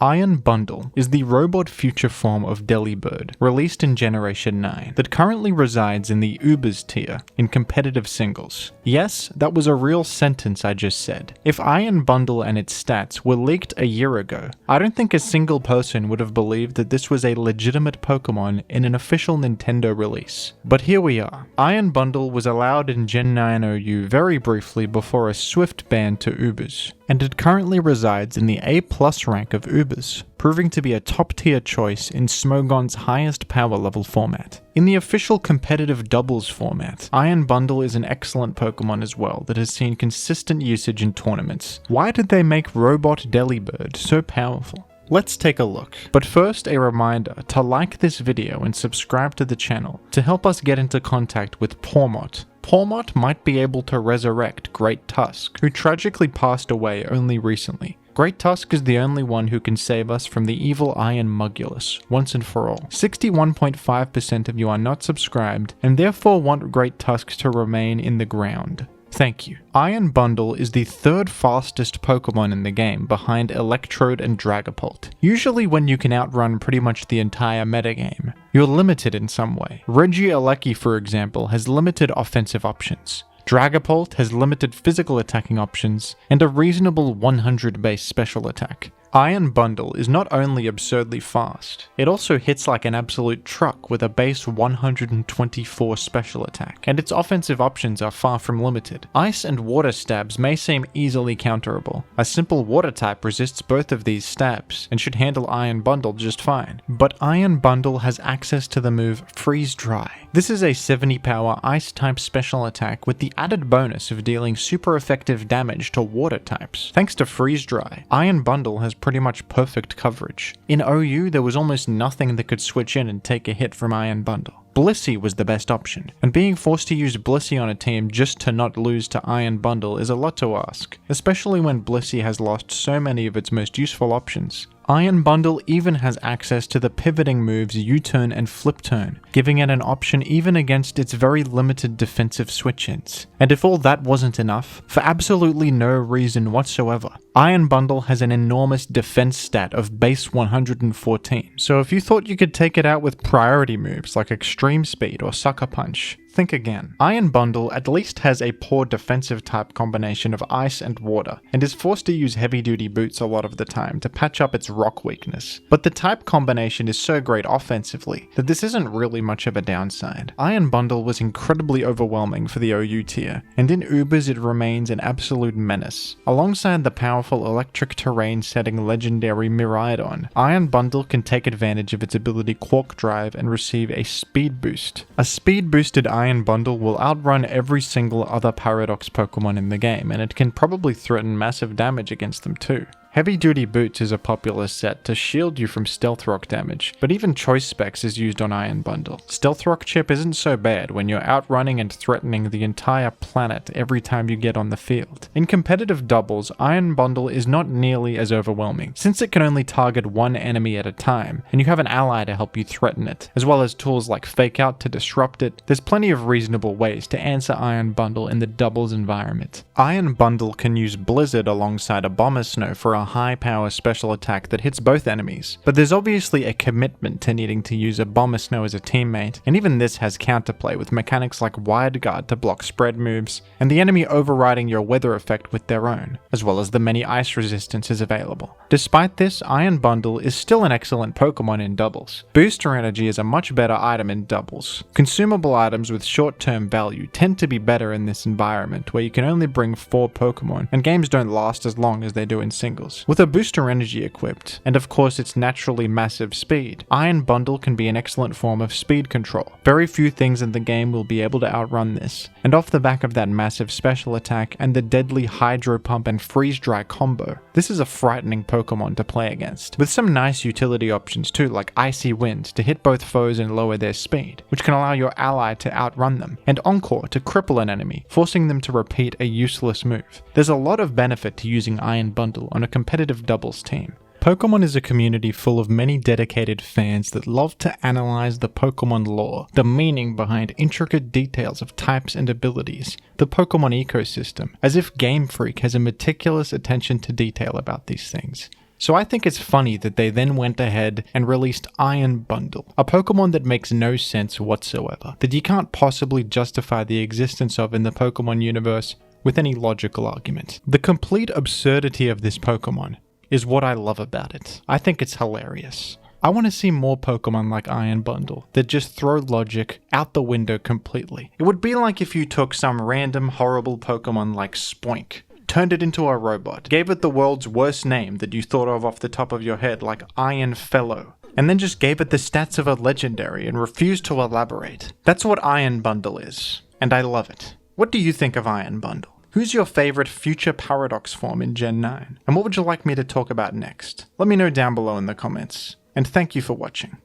Iron Bundle is the robot future form of Delibird, released in Generation 9, that currently resides in the Ubers tier in competitive singles. Yes, that was a real sentence I just said. If Iron Bundle and its stats were leaked a year ago, I don't think a single person would have believed that this was a legitimate Pokemon in an official Nintendo release. But here we are. Iron Bundle was allowed in Gen 9 OU very briefly before a swift ban to Ubers, and it currently resides in the A+ rank of Ubers, proving to be a top-tier choice in Smogon's highest power level format. In the official competitive doubles format, Iron Bundle is an excellent Pokemon as well that has seen consistent usage in tournaments. Why did they make Robot Delibird so powerful? Let's take a look. But first, a reminder to like this video and subscribe to the channel to help us get into contact with Pormot. Pormot might be able to resurrect Great Tusk, who tragically passed away only recently. Great Tusk is the only one who can save us from the evil Iron Mugulis, once and for all. 61.5% of you are not subscribed, and therefore want Great Tusk to remain in the ground. Thank you. Iron Bundle is the third fastest Pokemon in the game behind Electrode and Dragapult. Usually when you can outrun pretty much the entire metagame, you're limited in some way. Regieleki, for example, has limited offensive options. Dragapult has limited physical attacking options, and a reasonable 100 base special attack. Iron Bundle is not only absurdly fast, it also hits like an absolute truck with a base 124 special attack, and its offensive options are far from limited. Ice and water stabs may seem easily counterable. A simple water type resists both of these stabs, and should handle Iron Bundle just fine. But Iron Bundle has access to the move Freeze Dry. This is a 70 power ice type special attack with the added bonus of dealing super effective damage to water types. Thanks to Freeze Dry, Iron Bundle has pretty much perfect coverage. In OU, there was almost nothing that could switch in and take a hit from Iron Bundle. Blissey was the best option, and being forced to use Blissey on a team just to not lose to Iron Bundle is a lot to ask, especially when Blissey has lost so many of its most useful options. Iron Bundle even has access to the pivoting moves U-turn and flip turn, giving it an option even against its very limited defensive switch-ins. And if all that wasn't enough, for absolutely no reason whatsoever, Iron Bundle has an enormous defense stat of base 114, so if you thought you could take it out with priority moves like Extreme Speed or Sucker Punch, think again. Iron Bundle at least has a poor defensive type combination of ice and water, and is forced to use heavy duty boots a lot of the time to patch up its rock weakness. But the type combination is so great offensively that this isn't really much of a downside. Iron Bundle was incredibly overwhelming for the OU tier, and in Ubers it remains an absolute menace. Alongside the powerful electric terrain setting legendary Miraidon, Iron Bundle can take advantage of its ability Quark Drive and receive a speed boost. A speed boosted Iron Bundle will outrun every single other Paradox Pokemon in the game, and it can probably threaten massive damage against them too. Heavy Duty Boots is a popular set to shield you from Stealth Rock damage, but even Choice Specs is used on Iron Bundle. Stealth Rock Chip isn't so bad when you're outrunning and threatening the entire planet every time you get on the field. In competitive doubles, Iron Bundle is not nearly as overwhelming, since it can only target one enemy at a time, and you have an ally to help you threaten it, as well as tools like Fake Out to disrupt it. There's plenty of reasonable ways to answer Iron Bundle in the doubles environment. Iron Bundle can use Blizzard alongside a Bomber Snow for a high power special attack that hits both enemies, but there's obviously a commitment to needing to use a Bomber Snow as a teammate, and even this has counterplay with mechanics like Wide Guard to block spread moves, and the enemy overriding your weather effect with their own, as well as the many ice resistances available. Despite this, Iron Bundle is still an excellent Pokemon in doubles. Booster Energy is a much better item in doubles. Consumable items with short-term value tend to be better in this environment where you can only bring 4 Pokemon, and games don't last as long as they do in singles. With a Booster Energy equipped, and of course its naturally massive speed, Iron Bundle can be an excellent form of speed control. Very few things in the game will be able to outrun this, and off the back of that massive special attack and the deadly Hydro Pump and Freeze Dry combo, this is a frightening Pokemon to play against, with some nice utility options too, like Icy Wind to hit both foes and lower their speed, which can allow your ally to outrun them, and Encore to cripple an enemy, forcing them to repeat a useless move. There's a lot of benefit to using Iron Bundle on a competitive doubles team. Pokemon is a community full of many dedicated fans that love to analyze the Pokemon lore, the meaning behind intricate details of types and abilities, the Pokemon ecosystem, as if Game Freak has a meticulous attention to detail about these things. So I think it's funny that they then went ahead and released Iron Bundle, a Pokemon that makes no sense whatsoever, that you can't possibly justify the existence of in the Pokemon universe with any logical argument. The complete absurdity of this Pokemon is what I love about it. I think it's hilarious. I want to see more Pokemon like Iron Bundle that just throw logic out the window completely. It would be like if you took some random horrible Pokemon like Spoink, turned it into a robot, gave it the world's worst name that you thought of off the top of your head like Iron Fellow, and then just gave it the stats of a legendary and refused to elaborate. That's what Iron Bundle is, and I love it. What do you think of Iron Bundle? Who's your favorite future Paradox form in Gen 9? And what would you like me to talk about next? Let me know down below in the comments. And thank you for watching.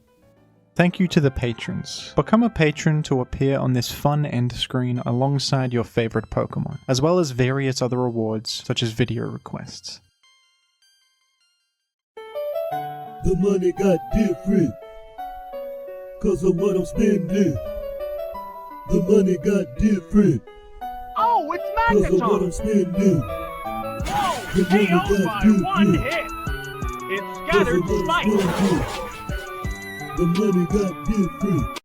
Thank you to the patrons. Become a patron to appear on this fun end screen alongside your favorite Pokemon, as well as various other rewards such as video requests. The money got different, cause of what I'm spending. The money got different, oh, it's cause of what Megaphone! I'm spending. Oh, The money KO got by one different, hit! It cause scattered of what I'm spikes! spending. The money got different.